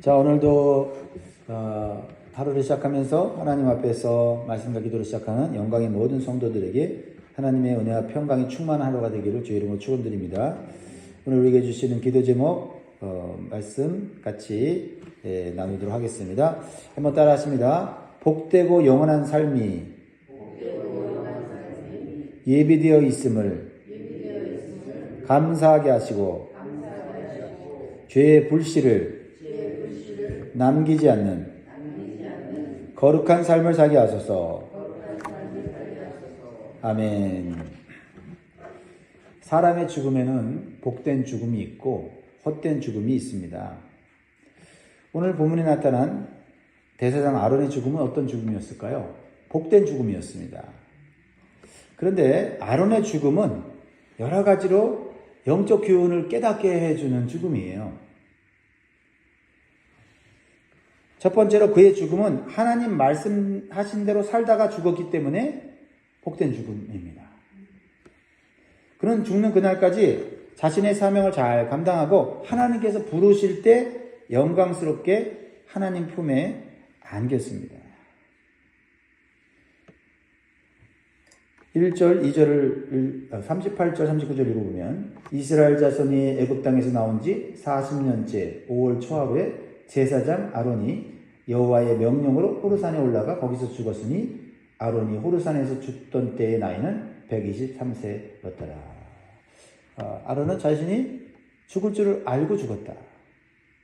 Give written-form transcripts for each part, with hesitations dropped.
자, 오늘도 하루를 시작하면서 하나님 앞에서 말씀과 기도를 시작하는 영광의 모든 성도들에게 하나님의 은혜와 평강이 충만한 하루가 되기를 주의 이름으로 축원드립니다. 오늘 우리에게 주시는 기도 제목 말씀 같이 나누도록 하겠습니다. 한번 따라 하십니다. 복되고 영원한 삶이 예비되어 있음을 감사하게 하시고 죄의 불씨를 남기지 않는 거룩한 삶을 살게 하소서. 아멘. 사람의 죽음에는 복된 죽음이 있고 헛된 죽음이 있습니다. 오늘 본문에 나타난 대제사장 아론의 죽음은 어떤 죽음이었을까요? 복된 죽음이었습니다. 그런데 아론의 죽음은 여러 가지로 영적 교훈을 깨닫게 해주는 죽음이에요. 첫 번째로 그의 죽음은 하나님 말씀하신 대로 살다가 죽었기 때문에 복된 죽음입니다. 그는 죽는 그날까지 자신의 사명을 잘 감당하고 하나님께서 부르실 때 영광스럽게 하나님 품에 안겼습니다. 1절, 2절을 38절, 39절 읽어보면 이스라엘 자손이 애굽 땅에서 나온 지 40년째 5월 초하루에 제사장 아론이 여호와의 명령으로 호르산에 올라가 거기서 죽었으니 아론이 호르산에서 죽던 때의 나이는 123세였더라. 아론은 자신이 죽을 줄을 알고 죽었다.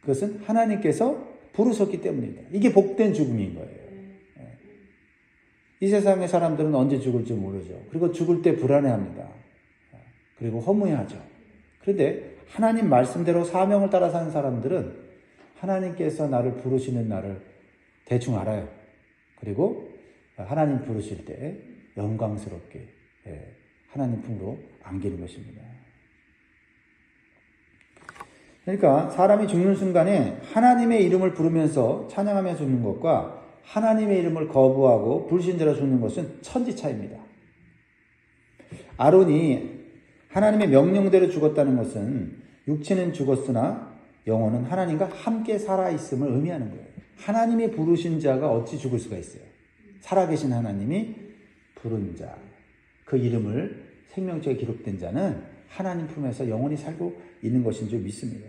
그것은 하나님께서 부르셨기 때문이다. 이게 복된 죽음인 거예요. 이 세상의 사람들은 언제 죽을지 모르죠. 그리고 죽을 때 불안해합니다. 그리고 허무해하죠. 그런데 하나님 말씀대로 사명을 따라 사는 사람들은 하나님께서 나를 부르시는 날을 대충 알아요. 그리고 하나님 부르실 때 영광스럽게 하나님 품으로 안기는 것입니다. 그러니까 사람이 죽는 순간에 하나님의 이름을 부르면서 찬양하며 죽는 것과 하나님의 이름을 거부하고 불신자로 죽는 것은 천지차이입니다. 아론이 하나님의 명령대로 죽었다는 것은 육체는 죽었으나 영혼은 하나님과 함께 살아있음을 의미하는 거예요. 하나님이 부르신 자가 어찌 죽을 수가 있어요. 살아계신 하나님이 부른 자, 그 이름을 생명책에 기록된 자는 하나님 품에서 영원히 살고 있는 것인 줄 믿습니다.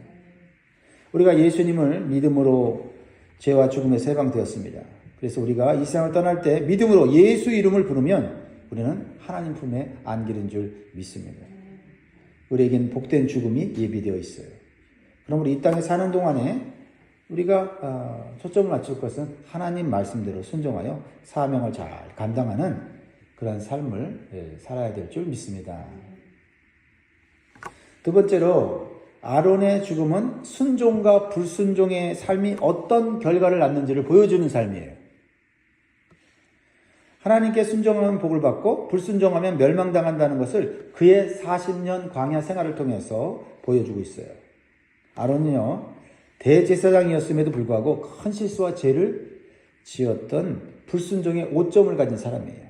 우리가 예수님을 믿음으로 죄와 죽음에서 해방되었습니다. 그래서 우리가 이 세상을 떠날 때 믿음으로 예수 이름을 부르면 우리는 하나님 품에 안기는 줄 믿습니다. 우리에겐 복된 죽음이 예비되어 있어요. 그럼 우리 이 땅에 사는 동안에 우리가 초점을 맞출 것은 하나님 말씀대로 순종하여 사명을 잘 감당하는 그런 삶을 살아야 될 줄 믿습니다. 두 번째로 아론의 죽음은 순종과 불순종의 삶이 어떤 결과를 낳는지를 보여주는 삶이에요. 하나님께 순종하면 복을 받고 불순종하면 멸망당한다는 것을 그의 40년 광야 생활을 통해서 보여주고 있어요. 아론은요, 대제사장이었음에도 불구하고 큰 실수와 죄를 지었던 불순종의 오점을 가진 사람이에요.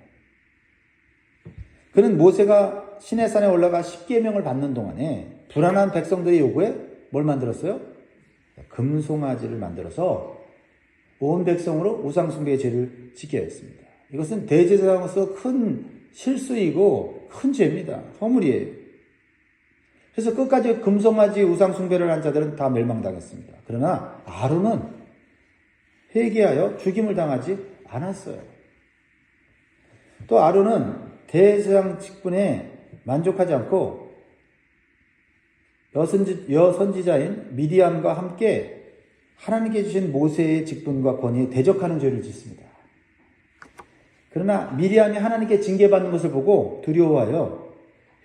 그는 모세가 시내산에 올라가 십계명을 받는 동안에 불안한 백성들의 요구에 뭘 만들었어요? 금송아지를 만들어서 온 백성으로 우상숭배의 죄를 지게 했습니다. 이것은 대제사장으로서 큰 실수이고 큰 죄입니다. 허물이에요. 그래서 끝까지 금송아지 우상숭배를 한 자들은 다 멸망당했습니다. 그러나 아론은 회개하여 죽임을 당하지 않았어요. 또 아론은 대제사장 직분에 만족하지 않고 여선지자인 미디암과 함께 하나님께 주신 모세의 직분과 권위에 대적하는 죄를 짓습니다. 그러나 미디암이 하나님께 징계받는 것을 보고 두려워하여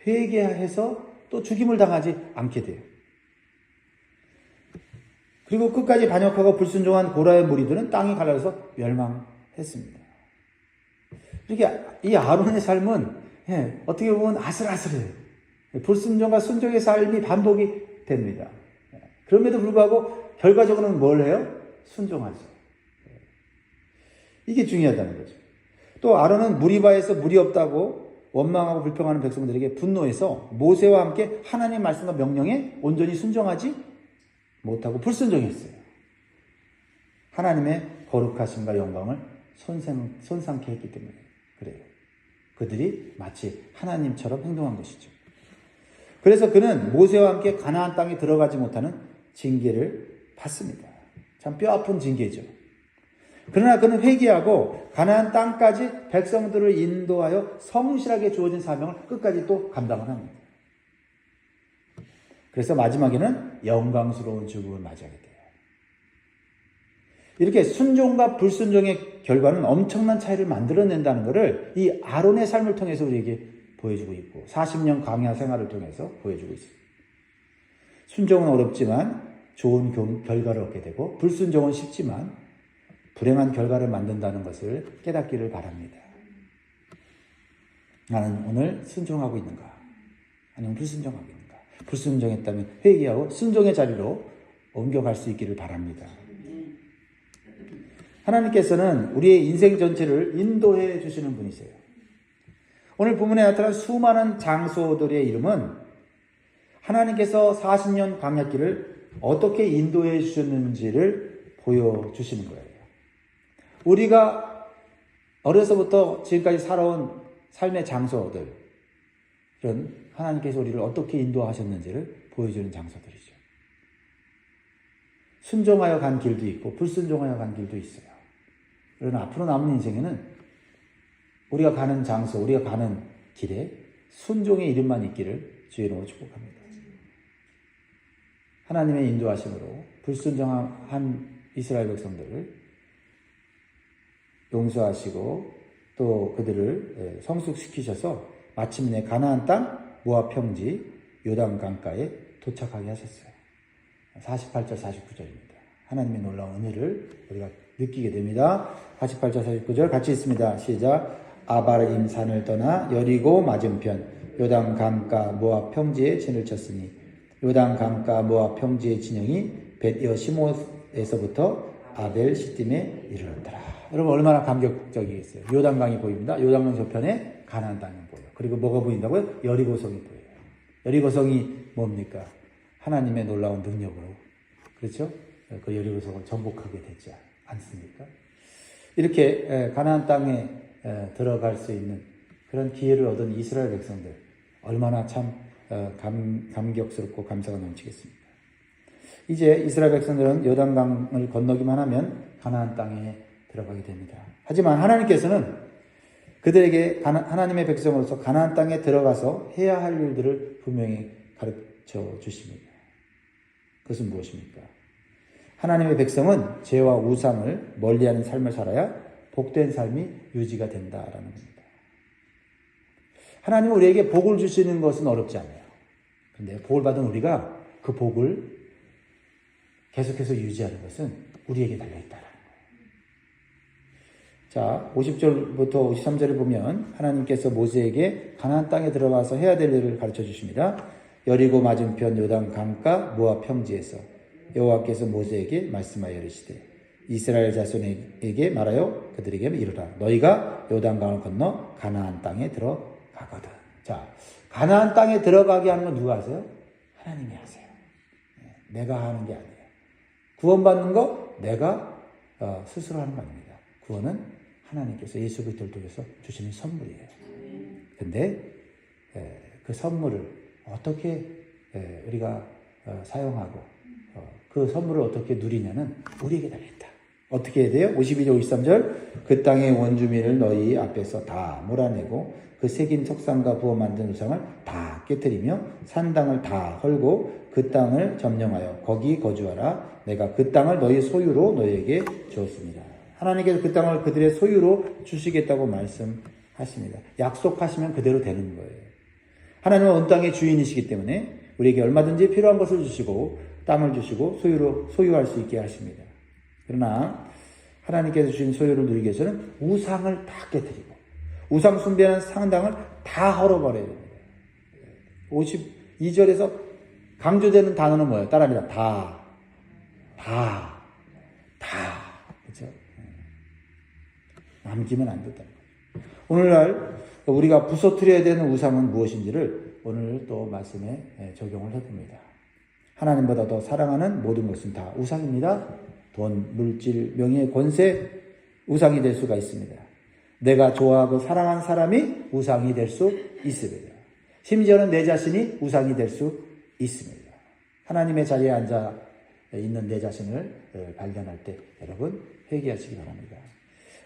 회개해서 또 죽임을 당하지 않게 돼요. 그리고 끝까지 반역하고 불순종한 고라의 무리들은 땅이 갈라져서 멸망했습니다. 이렇게 이 아론의 삶은 어떻게 보면 아슬아슬해요. 불순종과 순종의 삶이 반복이 됩니다. 그럼에도 불구하고 결과적으로는 뭘 해요? 순종하죠. 이게 중요하다는 거죠. 또 아론은 무리바에서 물이 없다고 원망하고 불평하는 백성들에게 분노해서 모세와 함께 하나님의 말씀과 명령에 온전히 순종하지 못하고 불순종했어요. 하나님의 거룩하심과 영광을 손상케 했기 때문에 그래요. 그들이 마치 하나님처럼 행동한 것이죠. 그래서 그는 모세와 함께 가나안 땅에 들어가지 못하는 징계를 받습니다. 참 뼈아픈 징계죠. 그러나 그는 회개하고 가나안 땅까지 백성들을 인도하여 성실하게 주어진 사명을 끝까지 또 감당을 합니다. 그래서 마지막에는 영광스러운 죽음을 맞이하게 돼요. 이렇게 순종과 불순종의 결과는 엄청난 차이를 만들어낸다는 것을 이 아론의 삶을 통해서 우리에게 보여주고 있고 40년 광야 생활을 통해서 보여주고 있습니다. 순종은 어렵지만 좋은 결과를 얻게 되고 불순종은 쉽지만 불행한 결과를 만든다는 것을 깨닫기를 바랍니다. 나는 오늘 순종하고 있는가? 아니면 불순종하고 있는가? 불순종했다면 회개하고 순종의 자리로 옮겨갈 수 있기를 바랍니다. 하나님께서는 우리의 인생 전체를 인도해 주시는 분이세요. 오늘 본문에 나타난 수많은 장소들의 이름은 하나님께서 40년 광야길을 어떻게 인도해 주셨는지를 보여주시는 거예요. 우리가 어려서부터 지금까지 살아온 삶의 장소들, 이런 하나님께서 우리를 어떻게 인도하셨는지를 보여주는 장소들이죠. 순종하여 간 길도 있고 불순종하여 간 길도 있어요. 그러나 앞으로 남은 인생에는 우리가 가는 장소, 우리가 가는 길에 순종의 이름만 있기를 주의 이름으로 축복합니다. 하나님의 인도하심으로 불순종한 이스라엘 백성들을 용서하시고 또 그들을 성숙시키셔서 마침내 가나안 땅 모압 평지 요단 강가에 도착하게 하셨어요. 48절 49절입니다. 하나님의 놀라운 은혜를 우리가 느끼게 됩니다. 48절 49절 같이 있습니다. 시작. 아바림 산을 떠나 여리고 맞은편 요단 강가 모압 평지에 진을 쳤으니 요단 강가 모압 평지의 진영이 벳여시못에서부터 아벨 시딤에 이르렀더라. 여러분 얼마나 감격적이겠어요. 요단강이 보입니다. 요단강 저편에 가나안 땅이 보여요. 그리고 뭐가 보인다고요? 여리고성이 보여요. 여리고성이 뭡니까? 하나님의 놀라운 능력으로, 그렇죠? 그 여리고성을 정복하게 되지 않습니까? 이렇게 가나안 땅에 들어갈 수 있는 그런 기회를 얻은 이스라엘 백성들 얼마나 참 감격스럽고 감사가 넘치겠습니까? 이제 이스라엘 백성들은 요단강을 건너기만 하면 가나안 땅에 들어가게 됩니다. 하지만 하나님께서는 그들에게 하나님의 백성으로서 가나안 땅에 들어가서 해야 할 일들을 분명히 가르쳐 주십니다. 그것은 무엇입니까? 하나님의 백성은 죄와 우상을 멀리하는 삶을 살아야 복된 삶이 유지가 된다라는 겁니다. 하나님은 우리에게 복을 주시는 것은 어렵지 않아요. 그런데 복을 받은 우리가 그 복을 계속해서 유지하는 것은 우리에게 달려있다라는 거예요. 자, 50절부터 53절을 보면 하나님께서 모세에게 가나안 땅에 들어가서 해야 될 일을 가르쳐 주십니다. 여리고 맞은편 요단 강가 모압 평지에서 여호와께서 모세에게 말씀하여 이르시되 이스라엘 자손에게 말하여 그들에게 이르라. 너희가 요단강을 건너 가나안 땅에 들어가거든. 자, 가나안 땅에 들어가게 하는 건 누가 하세요? 하나님이 하세요. 내가 하는 게 아니에요. 구원받는 거 내가 스스로 하는 거 아닙니다. 구원은 하나님께서 예수 그리스도를 통해서 주시는 선물이에요. 근데 그 선물을 어떻게 우리가 사용하고 그 선물을 어떻게 누리냐는 우리에게 달려있다. 어떻게 해야 돼요? 52절 53절 그 땅의 원주민을 너희 앞에서 다 몰아내고 그 새긴 석상과 부어 만든 우상을 다 깨뜨리며 산당을 다 헐고 그 땅을 점령하여 거기 거주하라. 내가 그 땅을 너희 소유로 너희에게 주었습니다. 하나님께서 그 땅을 그들의 소유로 주시겠다고 말씀하십니다. 약속하시면 그대로 되는 거예요. 하나님은 온 땅의 주인이시기 때문에 우리에게 얼마든지 필요한 것을 주시고 땅을 주시고 소유할 수 있게 하십니다. 그러나 하나님께서 주신 소유를 누리기 위해서는 우상을 다 깨뜨리고 우상 숭배하는 상당을 다 헐어버려야 됩니다. 52절에서 강조되는 단어는 뭐예요? 따라합니다. 다. 그렇죠? 남기면 안 된다는 거예요. 오늘날 우리가 부서뜨려야 되는 우상은 무엇인지를 오늘 또 말씀에 적용을 해봅니다. 하나님보다 더 사랑하는 모든 것은 다 우상입니다. 돈, 물질, 명예, 권세 우상이 될 수가 있습니다. 내가 좋아하고 사랑하는 사람이 우상이 될 수 있습니다. 심지어는 내 자신이 우상이 될 수 있습니다. 하나님의 자리에 앉아 있는 내 자신을 발견할 때 여러분 회개하시기 바랍니다.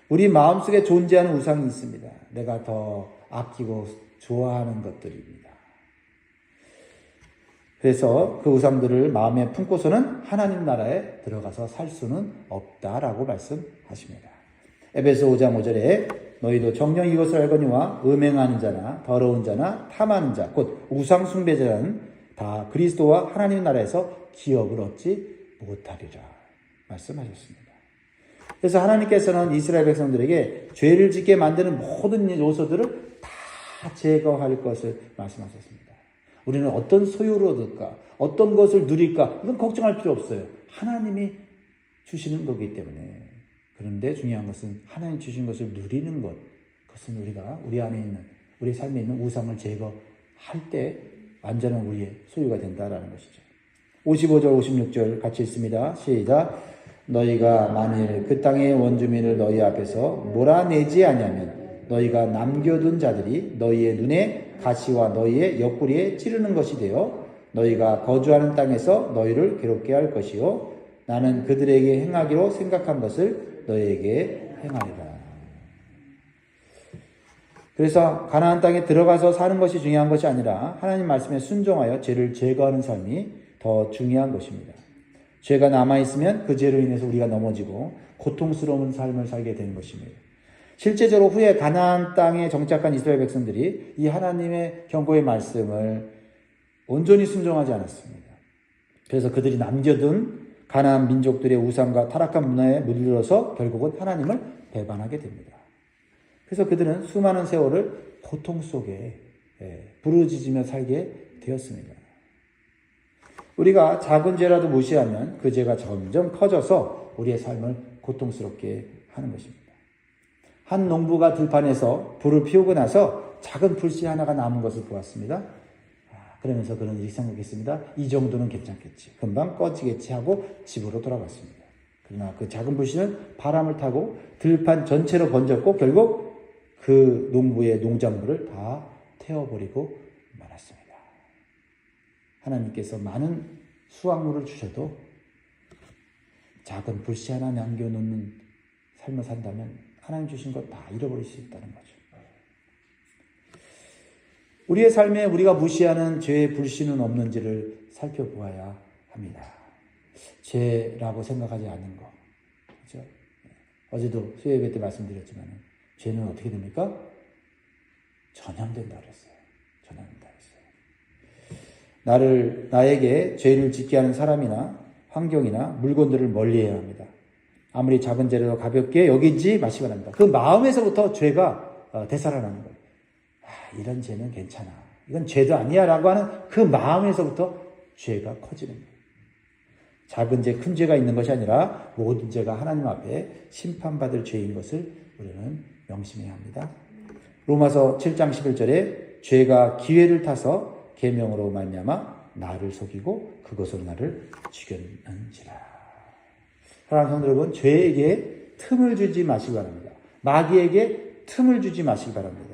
우리 마음속에 존재하는 우상이 있습니다. 내가 더 아끼고 좋아하는 것들입니다. 그래서 그 우상들을 마음에 품고서는 하나님 나라에 들어가서 살 수는 없다라고 말씀하십니다. 에베소 5장 5절에 너희도 정녕 이것을 알거니와 음행하는 자나 더러운 자나 탐하는 자 곧 우상 숭배자는 다 그리스도와 하나님 나라에서 기업을 얻지 못하리라 말씀하셨습니다. 그래서 하나님께서는 이스라엘 백성들에게 죄를 짓게 만드는 모든 요소들을 다 제거할 것을 말씀하셨습니다. 우리는 어떤 소유를 얻을까? 어떤 것을 누릴까? 이건 걱정할 필요 없어요. 하나님이 주시는 거기 때문에. 그런데 중요한 것은 하나님 주신 것을 누리는 것. 그것은 우리가 우리 안에 있는, 우리 삶에 있는 우상을 제거할 때 완전한 우리의 소유가 된다라는 것이죠. 55절, 56절 같이 읽습니다. 시작. 너희가 만일 그 땅의 원주민을 너희 앞에서 몰아내지 아니하면 너희가 남겨둔 자들이 너희의 눈에 가시와 너희의 옆구리에 찌르는 것이 되어 너희가 거주하는 땅에서 너희를 괴롭게 할 것이요 나는 그들에게 행하기로 생각한 것을 너희에게 행하리라. 그래서 가나안 땅에 들어가서 사는 것이 중요한 것이 아니라 하나님 말씀에 순종하여 죄를 제거하는 삶이 더 중요한 것입니다. 죄가 남아있으면 그 죄로 인해서 우리가 넘어지고 고통스러운 삶을 살게 되는 것입니다. 실제적으로 후에 가나안 땅에 정착한 이스라엘 백성들이 이 하나님의 경고의 말씀을 온전히 순종하지 않았습니다. 그래서 그들이 남겨둔 가나안 민족들의 우상과 타락한 문화에 물들어서 결국은 하나님을 배반하게 됩니다. 그래서 그들은 수많은 세월을 고통 속에 부르짖으며 살게 되었습니다. 우리가 작은 죄라도 무시하면 그 죄가 점점 커져서 우리의 삶을 고통스럽게 하는 것입니다. 한 농부가 들판에서 불을 피우고 나서 작은 불씨 하나가 남은 것을 보았습니다. 그러면서 그는 이렇게 생각했습니다. 이 정도는 괜찮겠지. 금방 꺼지겠지 하고 집으로 돌아갔습니다. 그러나 그 작은 불씨는 바람을 타고 들판 전체로 번졌고 결국 그 농부의 농작물을 다 태워버리고 말았습니다. 하나님께서 많은 수확물을 주셔도 작은 불씨 하나 남겨놓는 삶을 산다면 하나님 주신 것 다 잃어버릴 수 있다는 거죠. 우리의 삶에 우리가 무시하는 죄의 불씨는 없는지를 살펴보아야 합니다. 죄라고 생각하지 않는 거. 그렇죠? 어제도 수요예배 때 말씀드렸지만 죄는 어떻게 됩니까? 전염된다 그랬어요. 전염된다 그랬어요. 나에게 죄를 짓게 하는 사람이나 환경이나 물건들을 멀리해야 합니다. 아무리 작은 죄라도 가볍게 여기지 마시기 바랍니다. 그 마음에서부터 죄가 되살아나는 거예요. 이런 죄는 괜찮아. 이건 죄도 아니야 라고 하는 그 마음에서부터 죄가 커지는 거예요. 작은 죄, 큰 죄가 있는 것이 아니라 모든 죄가 하나님 앞에 심판받을 죄인 것을 우리는 명심해야 합니다. 로마서 7장 11절에 죄가 기회를 타서 계명으로 말미암아 나를 속이고 그것으로 나를 죽였는지라. 사랑하는 성도 여러분, 죄에게 틈을 주지 마시기 바랍니다. 마귀에게 틈을 주지 마시기 바랍니다.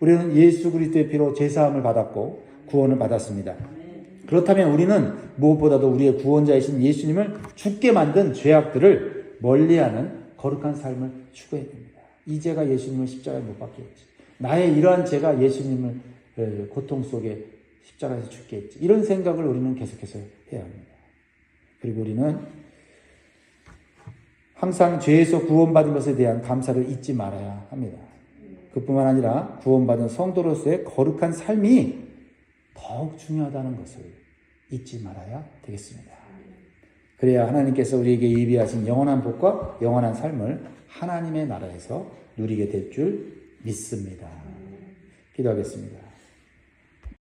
우리는 예수 그리스도의 피로 제사함을 받았고 구원을 받았습니다. 그렇다면 우리는 무엇보다도 우리의 구원자이신 예수님을 죽게 만든 죄악들을 멀리하는 거룩한 삶을 추구해야 됩니다. 이 죄가 예수님을 십자가에 못 박게 했지. 나의 이러한 죄가 예수님을 고통 속에 십자가에서 죽게 했지. 이런 생각을 우리는 계속해서 해야 합니다. 그리고 우리는 항상 죄에서 구원받은 것에 대한 감사를 잊지 말아야 합니다. 그뿐만 아니라 구원받은 성도로서의 거룩한 삶이 더욱 중요하다는 것을 잊지 말아야 되겠습니다. 그래야 하나님께서 우리에게 예비하신 영원한 복과 영원한 삶을 하나님의 나라에서 누리게 될 줄 믿습니다. 기도하겠습니다.